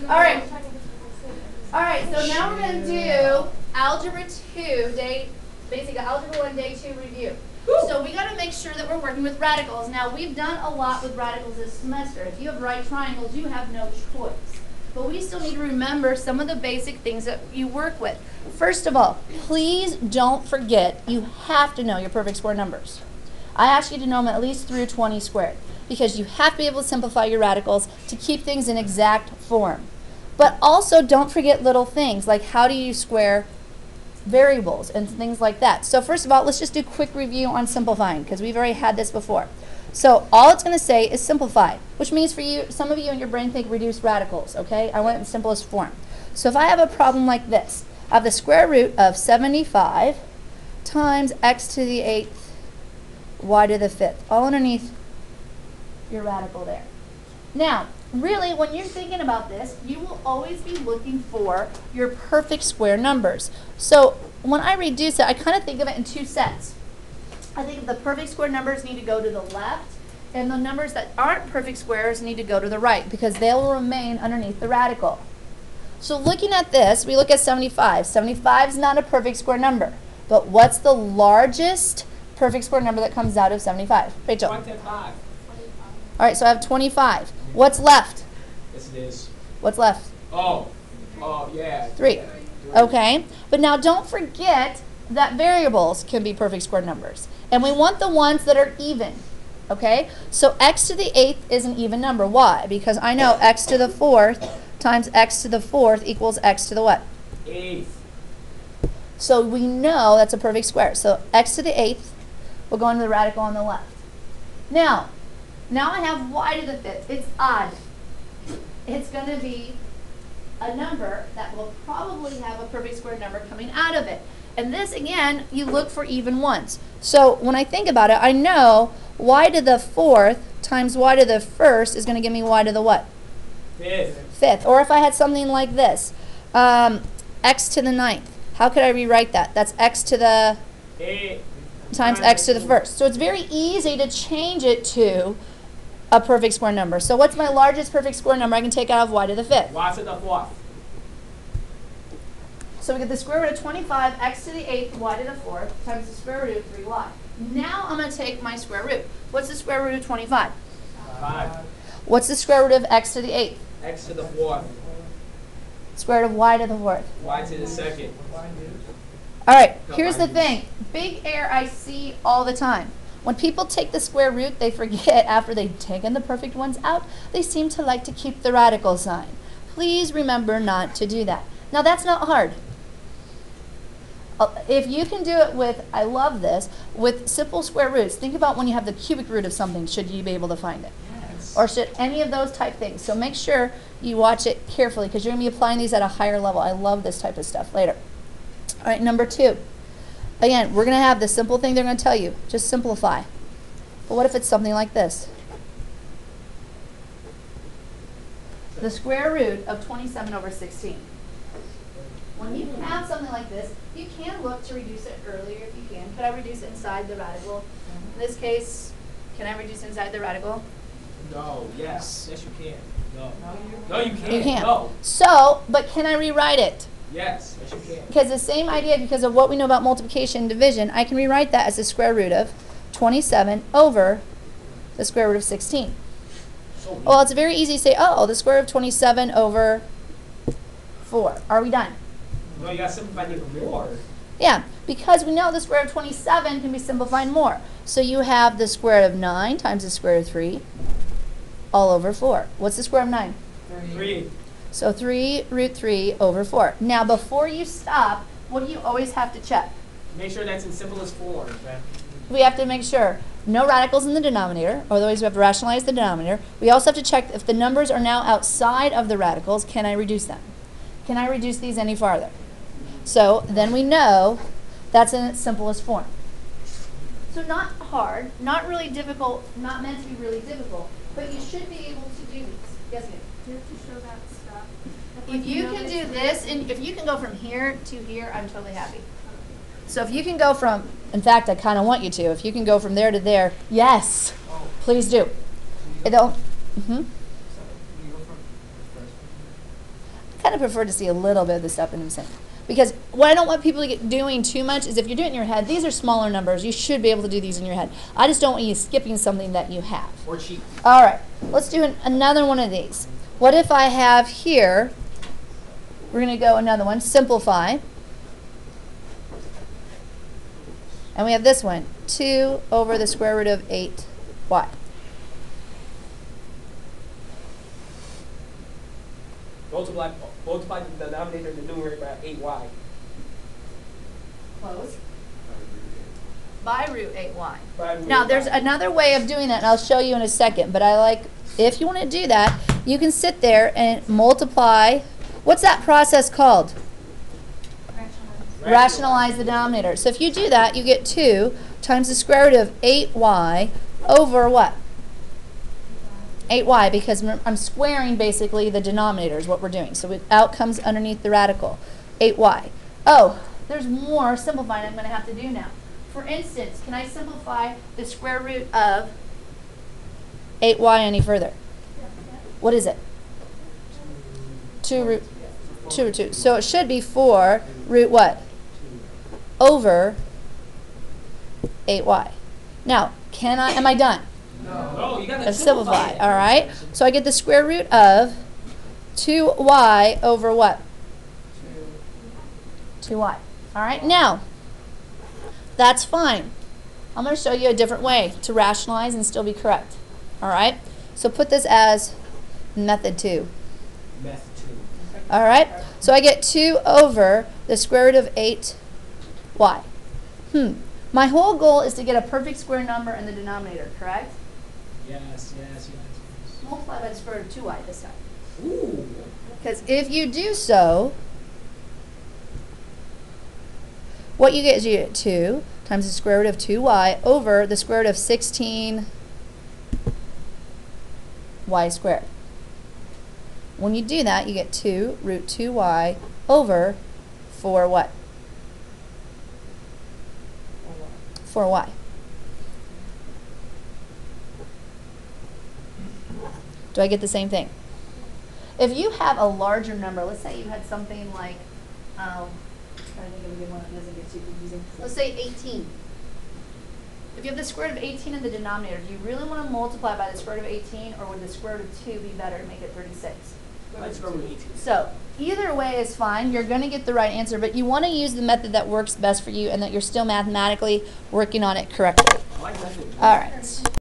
All right. All right, so now we're going to do Algebra 2, basically Algebra 1, Day 2 review. So we got to make sure that we're working with radicals. Now, we've done a lot with radicals this semester. If you have right triangles, you have no choice. But we still need to remember some of the basic things that you work with. First of all, please don't forget you have to know your perfect square numbers. I ask you to know them at least through 20 squared because you have to be able to simplify your radicals to keep things in exact form. But also don't forget little things like how do you square variables and things like that. So first of all, let's just do a quick review on simplifying because we've already had this before. So all it's going to say is simplify, which means for you, some of you in your brain think reduce radicals, okay? I went in simplest form. So if I have a problem like this, I have the square root of 75 times x to the 8th y to the 5th, all underneath your radical there. Now, really, when you're thinking about this, you will always be looking for your perfect square numbers. So when I reduce it, I kind of think of it in two sets. I think the perfect square numbers need to go to the left, and the numbers that aren't perfect squares need to go to the right because they'll remain underneath the radical. So looking at this, we look at 75. 75 is not a perfect square number, but what's the largest perfect square number that comes out of 75? Rachel? 25. All right, so I have 25. What's left? Yes, it is. What's left? Oh, yeah. 3. Okay, but now don't forget that variables can be perfect square numbers. And we want the ones that are even, okay? So x to the 8th is an even number. Why? Because I know x to the 4th times x to the 4th equals x to the what? 8th. So we know that's a perfect square. So x to the 8th will go into the radical on the left. Now I have y to the 5th. It's odd. It's going to be a number that will probably have a perfect square number coming out of it. And this, again, you look for even ones. So when I think about it, I know y to the 4th times y to the 1st is going to give me y to the what? 5th. Or if I had something like this, x to the 9th. How could I rewrite that? That's x to the 8 times x to the 1st. So it's very easy to change it to a perfect square number. So what's my largest perfect square number I can take out of y to the 5th? Y to the 4th. So we get the square root of 25 x to the 8th y to the 4th times the square root of 3y. Now I'm going to take my square root. What's the square root of 25? 5. What's the square root of x to the 8th? X to the 4th. Square root of y to the 4th. Y to the 2nd. All right, here's the thing. Big error I see all the time. When people take the square root, they forget after they've taken the perfect ones out, they seem to like to keep the radical sign. Please remember not to do that. Now that's not hard. If you can do it with, I love this, with simple square roots, think about when you have the cubic root of something, should you be able to find it? Yes. Or should any of those type things. So make sure you watch it carefully because you're going to be applying these at a higher level. I love this type of stuff later. All right, number 2. Again, we're going to have the simple thing they're going to tell you. Just simplify. But what if it's something like this? The square root of 27 over 16. When you have something like this, you can look to reduce it earlier if you can. Could I reduce it inside the radical? In this case, can I reduce inside the radical? No. Yes. Yes, you can. No. No, you can't. You can't. No. So, but can I rewrite it? Yes. Yes, you can. Because the same idea, because of what we know about multiplication and division, I can rewrite that as the square root of 27 over the square root of 16. So Well, it's very easy to say, oh, the square root of 27 over 4. Are we done? no, you got to simplify it even more. Yeah, because we know the square root of 27 can be simplified more. So you have the square root of 9 times the square root of 3 all over 4. What's the square root of 9? 3. So 3 root 3 over 4. Now, before you stop, what do you always have to check? Make sure that's in simplest form. Okay? We have to make sure no radicals in the denominator, otherwise we have to rationalize the denominator. We also have to check if the numbers are now outside of the radicals, can I reduce them? Can I reduce these any farther? So then we know that's in its simplest form. So not hard, not really difficult, not meant to be really difficult, but you should be able to do these. Yes, ma'am? Do you have to show that stuff? If you can do this, and if you can go from here to here, I'm totally happy. So if you can go from, in fact, I kind of want you to, if you can go from there to there, yes, please do. It don't, of prefer to see a little bit of the stuff in them saying. Because what I don't want people to get doing too much is if you're doing it in your head, these are smaller numbers. You should be able to do these in your head. I just don't want you skipping something that you have. Or cheat. All right, let's do another one of these. What if I have here, we're going to go another one, simplify. And we have this one, 2 over the square root of 8y. Multiply the denominator and the numerator by 8y. Close. By root 8y. By root Now, there's 8y. another way of doing that, and I'll show you in a second. But I like, if you want to do that, you can sit there and multiply. What's that process called? Rationalize the denominator. So if you do that, you get 2 times the square root of 8y over what? 8y, because I'm squaring basically the denominator is what we're doing. So out comes underneath the radical, 8y. Oh, there's more simplifying I'm going to have to do now. For instance, can I simplify the square root of 8y any further? What is it? 2 root 2. So it should be 4 root what? Over 8y. Now, am I done? No, you gotta Let's simplify. it. All right. So I get the square root of 2y over what? 2y. All right. Now, that's fine. I'm going to show you a different way to rationalize and still be correct. All right. So put this as method 2. Method 2. All right. So I get 2 over the square root of 8y. My whole goal is to get a perfect square number in the denominator, correct? Yes. Multiply by the square root of 2y this time. Ooh. Because if you do so, what you get is you get 2 times the square root of 2y over the square root of 16y squared. When you do that, you get 2 root 2y over 4 what? 4y. Do I get the same thing? If you have a larger number, let's say you had something like, trying to think of a good one that doesn't get too confusing. Let's say 18. If you have the square root of 18 in the denominator, do you really want to multiply by the square root of 18, or would the square root of 2 be better to make it 36? Let's go with 18. So either way is fine. You're going to get the right answer, but you want to use the method that works best for you and that you're still mathematically working on it correctly. I like method 2. All right.